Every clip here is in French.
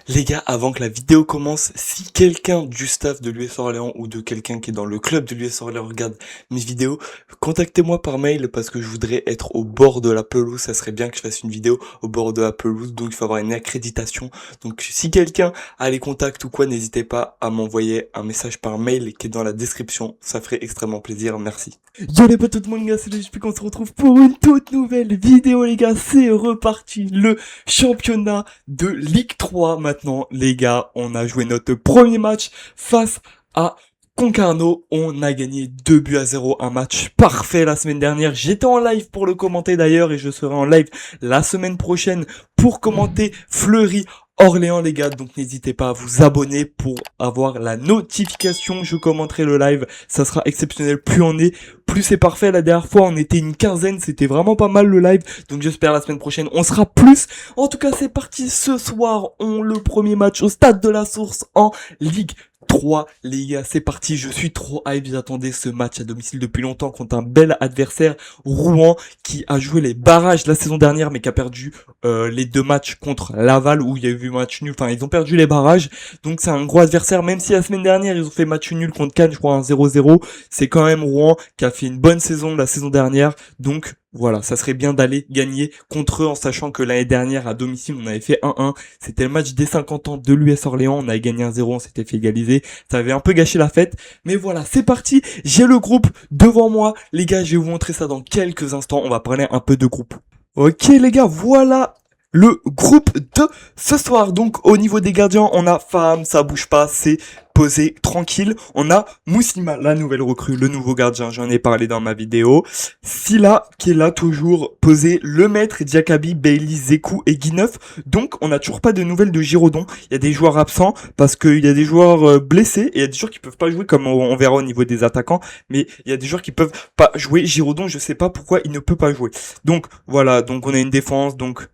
Les gars, avant que la vidéo commence, si quelqu'un du staff de l'US Orléans ou de quelqu'un qui est dans le club de l'US Orléans regarde mes vidéos, contactez-moi par mail parce que je voudrais être au bord de la pelouse. Ça serait bien que je fasse une vidéo au bord de la pelouse, donc il faut avoir une accréditation. Donc si quelqu'un a les contacts ou quoi, n'hésitez pas à m'envoyer un message par mail qui est dans la description. Ça ferait extrêmement plaisir, merci. Yo les potes, tout le monde, les gars, c'est le JP qu'on se retrouve pour une toute nouvelle vidéo, les gars. C'est reparti, le championnat de Ligue 3 maintenant, les gars. On a joué notre premier match face à Concarneau. On a gagné 2 buts à 0, un match parfait la semaine dernière. J'étais en live pour le commenter d'ailleurs et je serai en live la semaine prochaine pour commenter Fleury Orléans, les gars. Donc n'hésitez pas à vous abonner pour avoir la notification. Je commenterai le live, ça sera exceptionnel. Plus on est, plus c'est parfait. La dernière fois on était une quinzaine, c'était vraiment pas mal le live. Donc j'espère la semaine prochaine on sera plus. En tout cas c'est parti, ce soir on le premier match au stade de la Source en Ligue 3, les gars, c'est parti. Je suis trop hype, j'attendais ce match à domicile depuis longtemps contre un bel adversaire, Rouen, qui a joué les barrages la saison dernière mais qui a perdu les deux matchs contre Laval où il y a eu match nul. Enfin, ils ont perdu les barrages, donc c'est un gros adversaire. Même si la semaine dernière ils ont fait match nul contre Cannes, je crois un 0-0, c'est quand même Rouen qui a fait une bonne saison la saison dernière. Donc voilà, ça serait bien d'aller gagner contre eux en sachant que l'année dernière à domicile on avait fait 1-1. C'était le match des 50 ans de l'US Orléans, on avait gagné 1-0, on s'était fait égaliser. Ça avait un peu gâché la fête. Mais voilà, c'est parti. J'ai le groupe devant moi. Les gars, je vais vous montrer ça dans quelques instants. On va parler un peu de groupe. Ok les gars, voilà le groupe de ce soir. Donc au niveau des gardiens, on a Faham, ça bouge pas, c'est posé tranquille. On a Moussima, la nouvelle recrue, le nouveau gardien, j'en ai parlé dans ma vidéo. Silla qui est là toujours posé, le maître, Diakabi, Bailey, Zekou et Guineuf. Donc on n'a toujours pas de nouvelles de Giraudon. Il y a des joueurs absents parce qu'il y a des joueurs blessés et il y a des joueurs qui peuvent pas jouer comme on verra au niveau des attaquants. Mais il y a des joueurs qui peuvent pas jouer. Giraudon, je sais pas pourquoi il ne peut pas jouer. Donc voilà, donc on a une défense, donc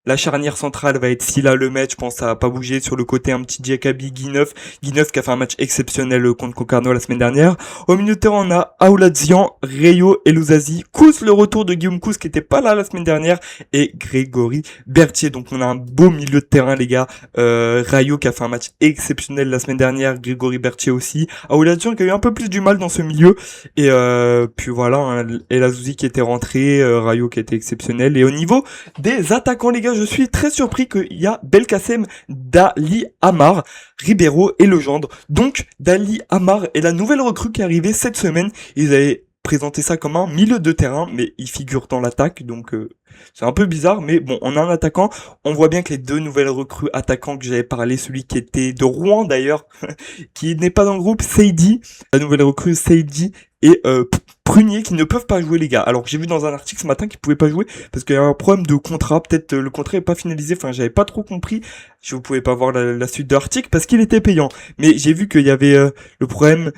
la charnière centrale va être Silla le match, je pense que ça va pas bouger. Sur le côté, un petit Diakabi, Guineuf qui a fait un match exceptionnel contre Concarneau la semaine dernière. Au milieu de terrain, on a Aouladzian, Rayo et Louzazi. Kous, le retour de Guillaume Kous qui était pas là la semaine dernière. Et Grégory Berthier. Donc on a un beau milieu de terrain, les gars. Rayo qui a fait un match exceptionnel la semaine dernière. Grégory Berthier aussi. Aouladzian qui a eu un peu plus du mal dans ce milieu. Et puis voilà, hein, Elazouzi qui était rentré. Rayo qui était exceptionnel. Et au niveau des attaquants, les gars, je suis très surpris qu'il y a Belkacem, Dali Amar, Ribeiro et Legendre. Donc, Dali Amar est la nouvelle recrue qui est arrivée cette semaine. Ils avaient présenté ça comme un milieu de terrain, mais il figure dans l'attaque, donc c'est un peu bizarre, mais bon, on a un attaquant. On voit bien que les deux nouvelles recrues attaquants que j'avais parlé, celui qui était de Rouen d'ailleurs, qui n'est pas dans le groupe, Seydi, la nouvelle recrue Seydi et Prunier qui ne peuvent pas jouer, les gars. Alors j'ai vu dans un article ce matin qu'ils pouvaient pas jouer parce qu'il y a un problème de contrat, peut-être le contrat est pas finalisé, enfin j'avais pas trop compris, je ne pouvais pas voir la suite de l'article parce qu'il était payant, mais j'ai vu qu'il y avait le problème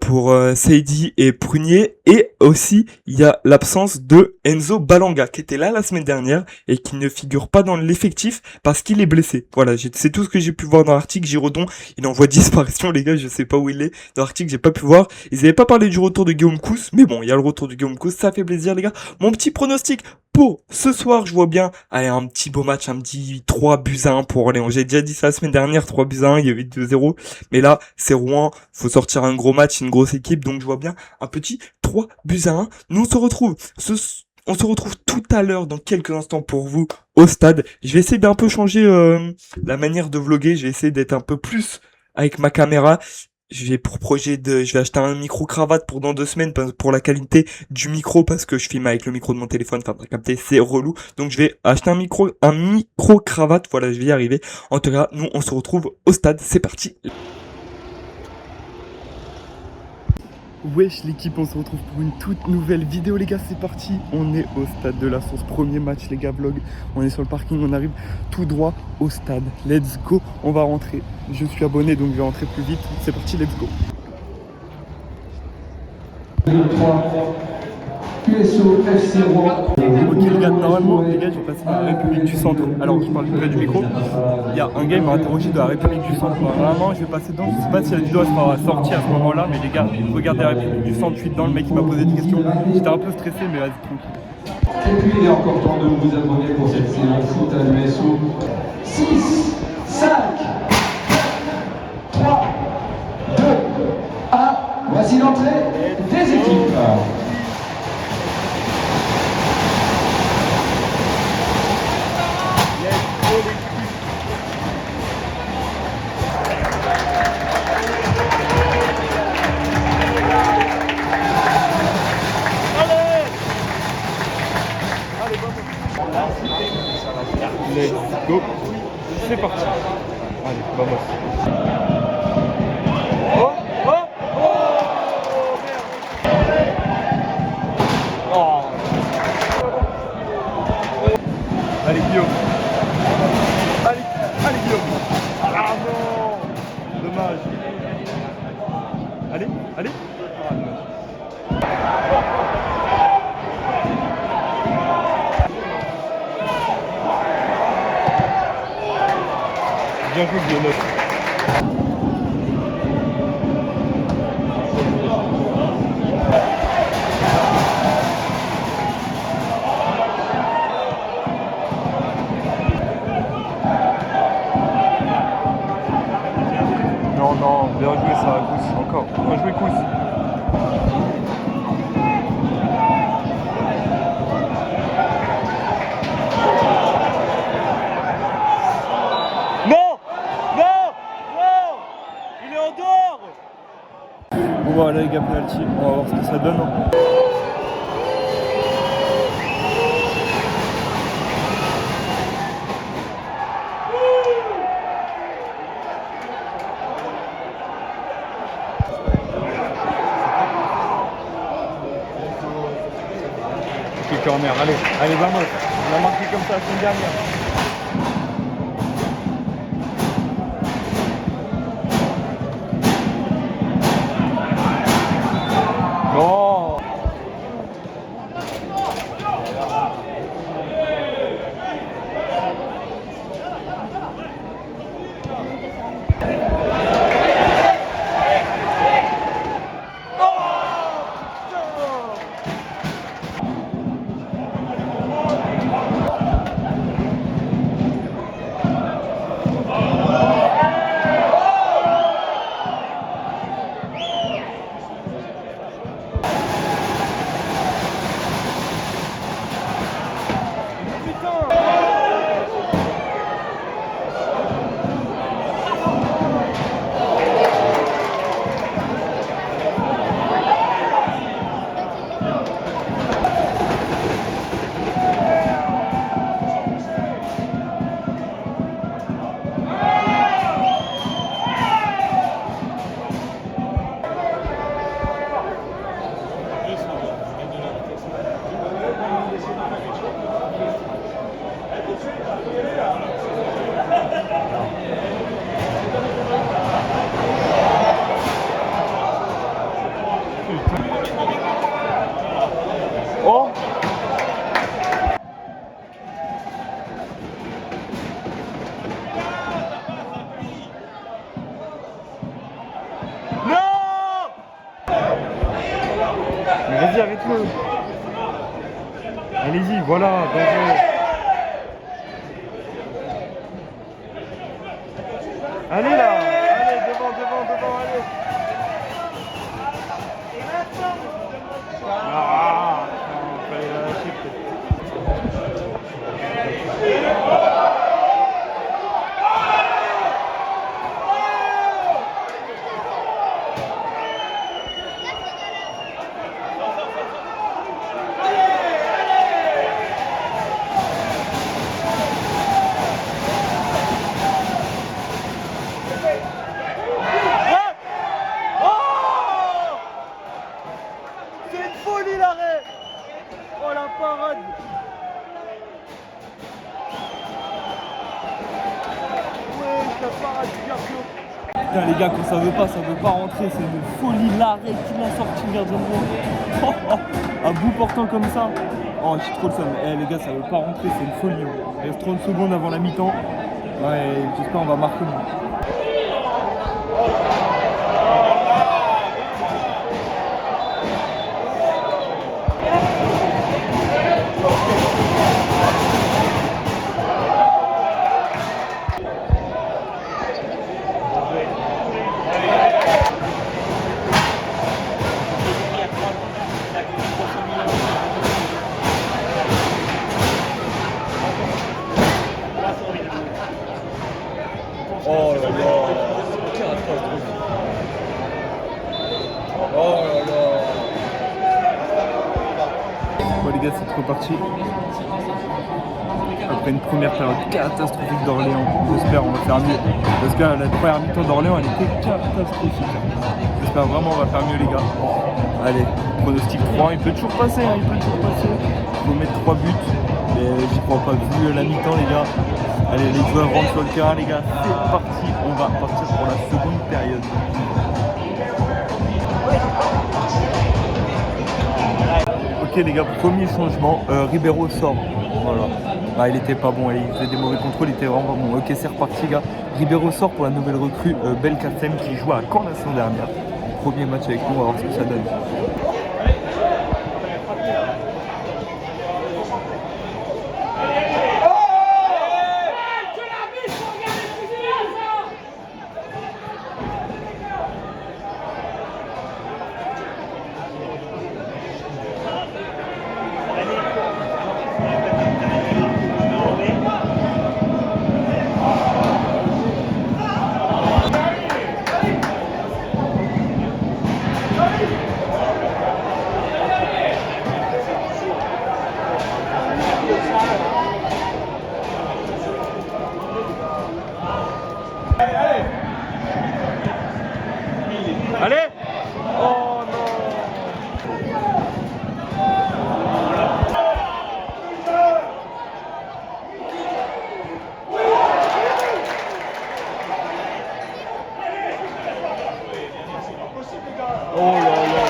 pour Seydi et Prunier, et aussi il y a l'absence de Enzo Balanga qui était là la semaine dernière et qui ne figure pas dans l'effectif parce qu'il est blessé. Voilà, c'est tout ce que j'ai pu voir dans l'article. Giraudon, il envoie disparition, les gars, je sais pas où il est dans l'article, j'ai pas pu voir. Ils avaient pas parlé du retour de Guillaume Kous, mais bon, il y a le retour de Guillaume Kous, ça fait plaisir, les gars. Mon petit pronostic pour ce soir, je vois bien, allez, un petit beau match, un petit 3 buts à 1 pour Orléans. J'ai déjà dit ça la semaine dernière, 3 buts à 1, il y avait 2-0. Mais là, c'est Rouen, faut sortir un gros match, une grosse équipe, donc je vois bien un petit 3 buts à 1. Nous, on se retrouve tout à l'heure, dans quelques instants pour vous, au stade. Je vais essayer d'un peu changer la manière de vlogger, je vais essayer d'être un peu plus avec ma caméra. Je vais acheter un micro-cravate pour dans 2 semaines pour la qualité du micro parce que je filme avec le micro de mon téléphone, enfin, t'as capté, c'est relou. Donc, je vais acheter un micro-cravate. Voilà, je vais y arriver. En tout cas, nous, on se retrouve au stade. C'est parti. Wesh l'équipe, on se retrouve pour une toute nouvelle vidéo, les gars, c'est parti. On est au stade de la Source, premier match, les gars, vlog. On est sur le parking, on arrive tout droit au stade. Let's go, on va rentrer. Je suis abonné donc je vais rentrer plus vite. C'est parti, let's go. QSO FC Rouen. Ok les gars, normalement les gars, je vais passer dans la République du Centre. Alors je parle près du micro. Il y a un gars qui m'a interrogé de la République du Centre. Vraiment je vais passer dedans. Je sais pas si la vidéo sera sortie à ce moment là, mais les gars, regardez la République du Centre, je suis dedans, le mec qui m'a posé des questions. J'étais un peu stressé mais vas-y tranquille. Et puis il est encore temps de vous abonner pour cette séance foot à l'USO 6, 5, 3, 2, 1. Voici l'entrée des équipes. Let's go. C'est parti. Allez, vamos. Oh, oh, oh, merde. Oh. Allez, Guillaume. Allez, Guillaume. Ah non. Dommage. Allez. Ah, dommage. Bien joué, Guillaume. Non, bien joué ça, Kous. Encore. Bien joué, Kous. Bon voilà les gars, penalty, on va voir ce que ça donne. Ok, corner, allez vamos, on a marqué comme ça la semaine dernière. Non. Oh. Non. Vas-y, arrête-le. Allez-y, voilà, bien joué. Allez là, allez, devant, allez. Ah, non, fallait la lâcher peut-être. Oh la parade! Ouais, la parade du Gargano! Putain les gars, quand ça veut pas rentrer, c'est une folie, l'arrêt qui l'a sorti le gardien de but. Un bout portant comme ça. Oh, j'ai trop le seum. Eh les gars, ça veut pas rentrer, c'est une folie. Il reste 30 secondes avant la mi-temps. Ouais, j'espère on va marquer. Oh là là. Catastrophe. Oh là là. Bon les gars, c'est reparti. Après une première période catastrophique d'Orléans, j'espère on va faire mieux. Parce que la première mi-temps d'Orléans elle était catastrophique. J'espère vraiment on va faire mieux les gars. Allez, pronostic 3, il peut toujours passer, hein, il peut toujours passer. Il faut mettre 3 buts, mais j'y crois pas vu la mi-temps les gars. Allez, les joueurs rentrent sur le terrain les gars, c'est parti, on va partir pour la seconde période. Ok les gars, premier changement, Ribeiro sort. Voilà. Ah, il était pas bon, il faisait des mauvais contrôles, il était vraiment pas bon. Ok, c'est reparti, gars. Ribeiro sort pour la nouvelle recrue Belkacem qui joue à Caen la saison dernière. Premier match avec nous, on va voir ce que ça donne. Allez! Oh non! Oh là là!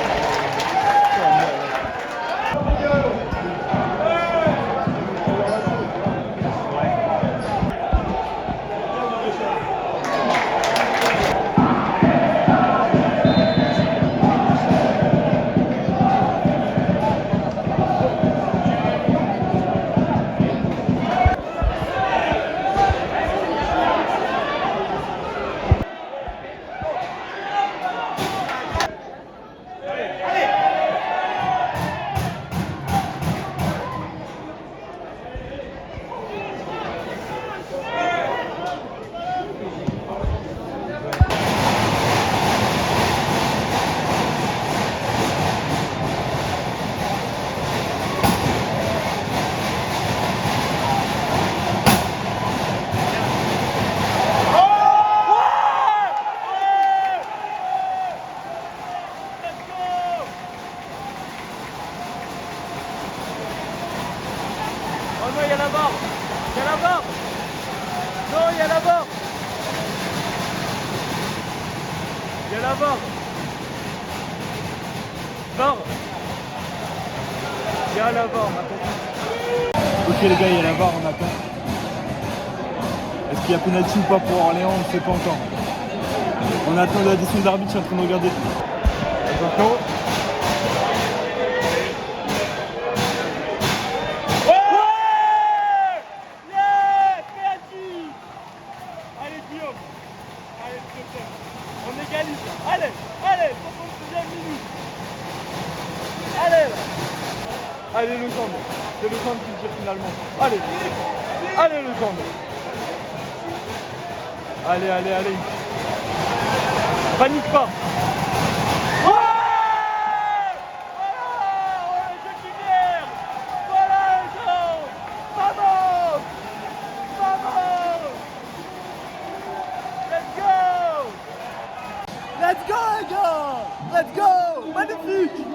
Oh non, il y a la barre! Il y a la barre! Non, il y a la barre! Il y a la barre! Barre! Il y a la barre, on attend. Ok les gars, il y a la barre, on attend. Est-ce qu'il y a penalty ou pas pour Orléans? On ne sait pas encore. On attend la décision d'arbitre, je suis en train de regarder. Attention. On égalise. Allez, allez, 62e minute. Allez là. Allez le Gendre. C'est le Gendre qui tire finalement. Allez. Allez le Gendre. Allez, allez, allez. Panique pas. Let's go les gars! Let's go! Magnifique!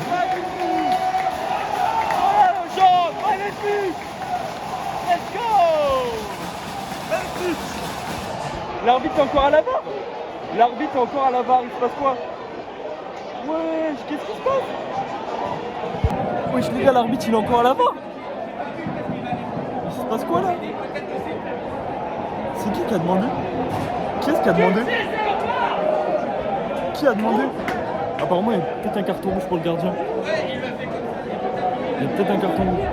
Magnifique! Oh le jaune! Magnifique! Let's go! Magnifique! L'arbitre est encore à la barre? L'arbitre est encore à la barre, il se passe quoi? Wesh, qu'est-ce qui se passe? Wesh les gars, l'arbitre il est encore à la barre? Il se passe quoi là? C'est qui a demandé? Qui est-ce qui a demandé? Qui a demandé? Apparemment, il y a peut-être un carton rouge pour le gardien. Il y a peut-être un carton rouge.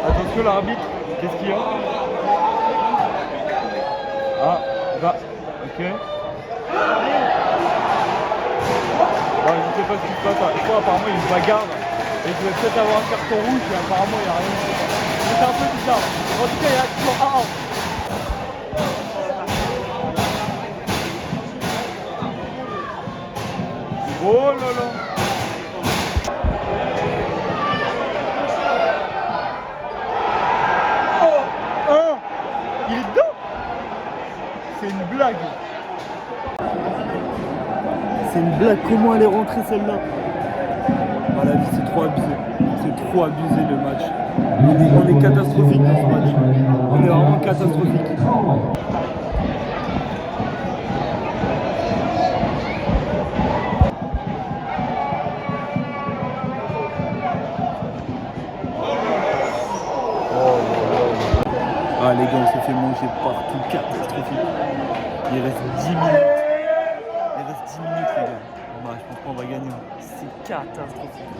Attention l'arbitre, qu'est-ce qu'il y a? Ah, va, ok. Bon, je sais pas ce qui se passe. Je crois apparemment il y a une bagarre. Et je vais peut-être avoir un carton rouge, mais apparemment il n'y a rien. C'était un peu bizarre. En tout cas, il y a toujours 1-1. Oh là là. Oh, 1. Il est dedans. C'est une blague. C'est une blague. Comment elle est rentrée celle-là? À la vie, c'est trop abusé. C'est trop abusé le match. On est catastrophique dans ce match. On est vraiment catastrophique. Ah les gars, on s'est fait manger partout, catastrophique. Il reste 10 minutes. Il reste 10 minutes les gars. Bah, je pense qu'on va gagner. C'est catastrophique.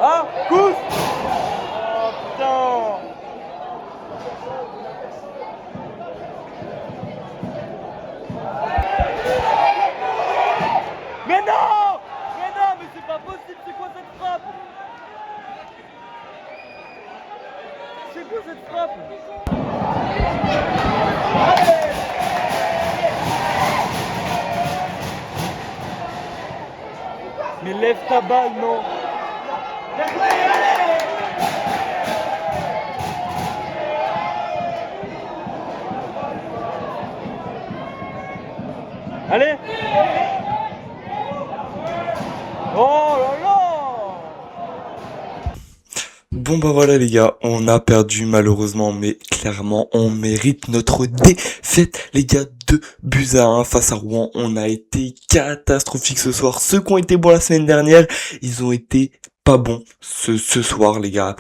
Ah, pousse. Oh putain. Mais non. Mais non, mais c'est pas possible, c'est quoi cette frappe? C'est quoi cette frappe? Mais lève ta balle, non. Allez. Oh là là. Bon bah voilà les gars, on a perdu malheureusement, mais clairement on mérite notre défaite les gars, 2-1 face à Rouen. On a été catastrophique ce soir. Ceux qui ont été bons la semaine dernière, ils ont été pas bons ce soir les gars.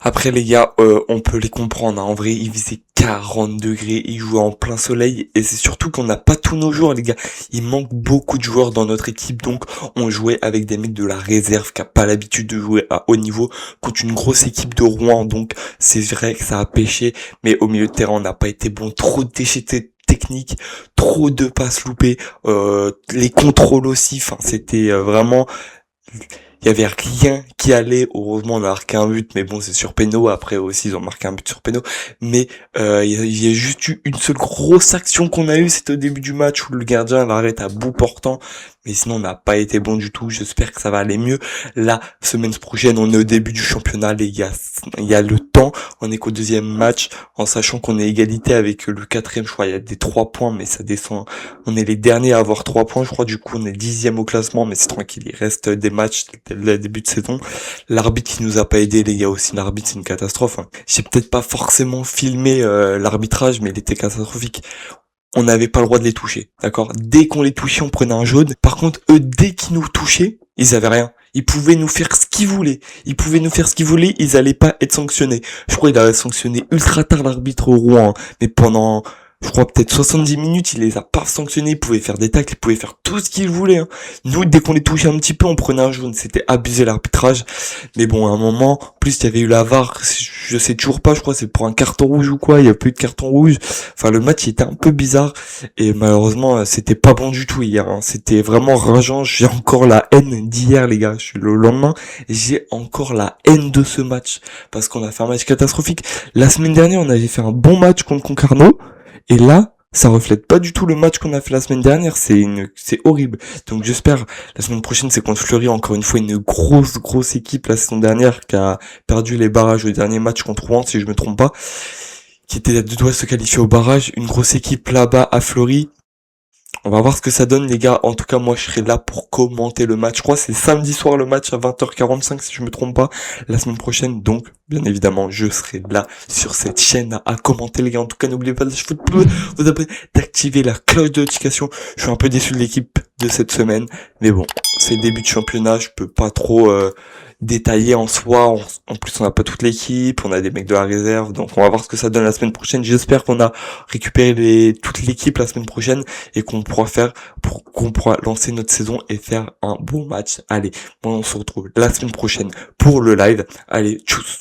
Après les gars, on peut les comprendre, hein. En vrai il faisait 40 degrés, il jouait en plein soleil et c'est surtout qu'on n'a pas tous nos joueurs les gars. Il manque beaucoup de joueurs dans notre équipe, donc on jouait avec des mecs de la réserve qui a pas l'habitude de jouer à haut niveau contre une grosse équipe de Rouen, donc c'est vrai que ça a pêché, mais au milieu de terrain on n'a pas été bon, trop de déchets techniques, trop de passes loupées, les contrôles aussi, enfin c'était vraiment... Il y avait rien qui allait. Heureusement on a marqué un but, mais bon c'est sur péno. Après aussi ils ont marqué un but sur péno, mais il y a juste eu une seule grosse action qu'on a eue, c'était au début du match où le gardien l'arrête à bout portant, mais sinon on n'a pas été bon du tout. J'espère que ça va aller mieux la semaine prochaine. On est au début du championnat les gars, il y a le temps, on est qu'au deuxième match, en sachant qu'on est égalité avec le quatrième, je crois il y a des 3 points, mais ça descend, on est les derniers à avoir 3 points je crois, du coup on est 10e au classement, mais c'est tranquille, il reste des matchs le début de saison. L'arbitre qui nous a pas aidé les gars aussi, l'arbitre c'est une catastrophe, hein. J'ai peut-être pas forcément filmé l'arbitrage, mais il était catastrophique. On n'avait pas le droit de les toucher, d'accord? Dès qu'on les touchait, on prenait un jaune. Par contre, eux, dès qu'ils nous touchaient, ils avaient rien. Ils pouvaient nous faire ce qu'ils voulaient. Ils allaient pas être sanctionnés. Je crois qu'il a sanctionné ultra tard l'arbitre au Rouen, hein. Mais pendant... je crois peut-être 70 minutes, il les a pas sanctionnés, il pouvait faire des tacles, il pouvait faire tout ce qu'il voulait, hein. Nous, dès qu'on les touchait un petit peu, on prenait un jaune, c'était abusé l'arbitrage. Mais bon, à un moment, en plus, il y avait eu la VAR, je sais toujours pas, je crois que c'est pour un carton rouge ou quoi, il y a plus de carton rouge. Enfin, le match, il était un peu bizarre, et malheureusement, c'était pas bon du tout hier, hein. C'était vraiment rageant, j'ai encore la haine d'hier, les gars. Je suis le lendemain, j'ai encore la haine de ce match, parce qu'on a fait un match catastrophique. La semaine dernière, on avait fait un bon match contre Concarneau, et là, ça reflète pas du tout le match qu'on a fait la semaine dernière, c'est horrible. Donc j'espère, la semaine prochaine c'est contre Fleury, encore une fois une grosse équipe la saison dernière qui a perdu les barrages au dernier match contre Rouen, si je me trompe pas, qui était à deux doigts de se qualifier au barrage, une grosse équipe là-bas à Fleury. On va voir ce que ça donne les gars, en tout cas moi je serai là pour commenter le match, je crois que c'est samedi soir le match à 20h45 si je me trompe pas, la semaine prochaine, donc bien évidemment je serai là sur cette chaîne à commenter les gars, en tout cas n'oubliez pas de vous abonner, d'activer la cloche de notification, je suis un peu déçu de l'équipe de cette semaine, mais bon, c'est le début de championnat, je peux pas trop détailler en soi, en plus on n'a pas toute l'équipe, on a des mecs de la réserve, donc on va voir ce que ça donne la semaine prochaine, j'espère qu'on a récupéré toute l'équipe la semaine prochaine, et qu'on pourra lancer notre saison et faire un bon match. Allez, on se retrouve la semaine prochaine pour le live. Allez, tchuss.